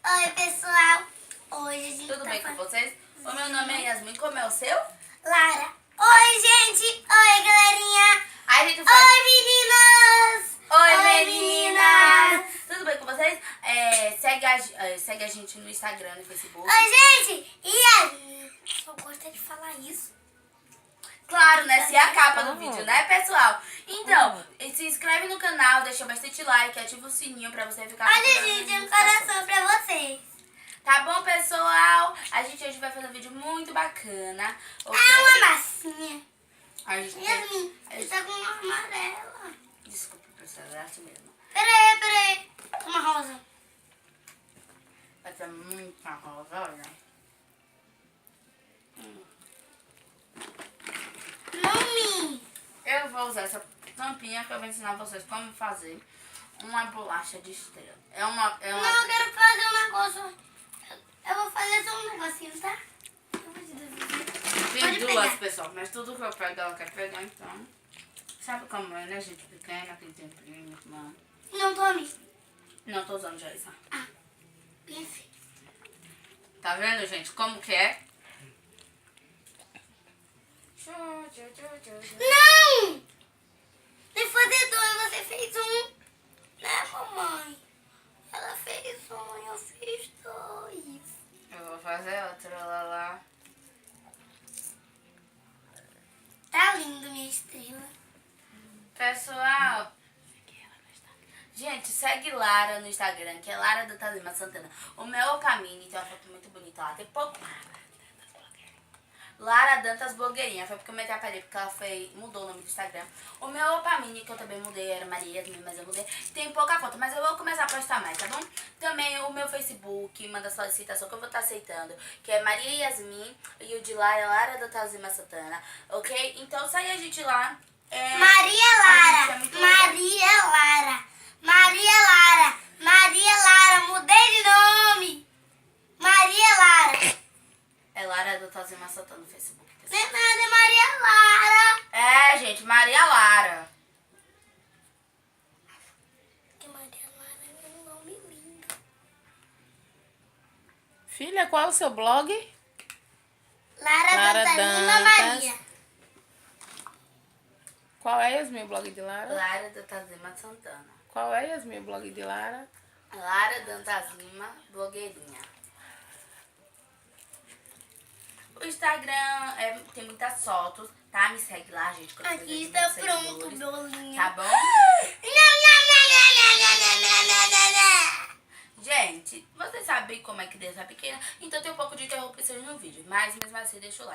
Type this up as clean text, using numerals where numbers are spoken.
Oi, pessoal. Hoje a gente Tudo tá bem com falando... vocês? O meu nome é Yasmin, como é o seu? Lara. Oi, gente. Oi, galerinha. Aí a gente faz... Oi, meninas. Oi, meninas! Tudo bem com vocês? Segue a gente no Instagram, no Facebook. Oi, gente. E aí? Só gosta de falar isso. Claro, né? Se é a capa do vídeo, né, pessoal? Então, se inscreve no canal, deixa bastante like, ativa o sininho pra você ficar... Olha, gente, um coração pra vocês. Tá bom, pessoal? A gente hoje vai fazer um vídeo muito bacana. Ok? Ah, uma massinha. A gente Yasmin, você tá com uma amarela. Desculpa, pessoal, é assim mesmo. Peraí. Uma rosa. Vai ter muita rosa, olha. Mami. Eu vou usar essa tampinha que eu vou ensinar vocês como fazer uma bolacha de estrela. Não, eu quero fazer um negócio. Eu vou fazer só um negocinho, tá? Eu vou te dizer. Tem Pode duas, pegar. pessoal, mas tudo que eu pego ela quer pegar, então. Sabe como é, né, gente pequena, tem tempinho, muito bom. Não tome. Não tô usando já isso. Pense. Tá vendo, gente, como que é? Não! Tem que fazer dois, você fez um. Né, mamãe? Ela fez um e eu fiz dois. Eu vou fazer outra lá. Tá lindo, minha estrela. Pessoal, gente, segue Lara no Instagram, que é Lara da Tazima Santana. O meu caminho tem uma foto muito bonita lá. Tem pouco. Lara Dantas Blogueirinha. Foi porque eu meti a parede, porque ela mudou o nome do Instagram. O meu Opamini, que eu também mudei, era Maria Yasmin, mas eu mudei. Tem pouca foto, mas eu vou começar a postar mais, tá bom? Também o meu Facebook, manda solicitação que eu vou estar aceitando, que é Maria Yasmin, e o de lá é Lara da Tazima Santana, ok? Então segue a gente lá. Maria Lara. Mudei de nome. Maria Lara. É Lara da Tazima Santana no Facebook. Não é nada, é Maria Lara. É, gente, Maria Lara. Que Maria Lara é um nome lindo. Filha, qual é o seu blog? Lara Dantas Maria. Qual é, Yasmin, o blog de Lara? Lara da Tazima Santana. Qual é, Yasmin, o blog de Lara? Lara Dantazima Blogueirinha. O Instagram tem muitas fotos, tá? Me segue lá, gente. que eu tô Aqui fazendo está muitos pronto o seguidores, bolinho. tá bom? Gente, vocês sabem como é que Deus é pequena, então tem um pouco de interrupção no vídeo. Mas mesmo assim, deixa o like.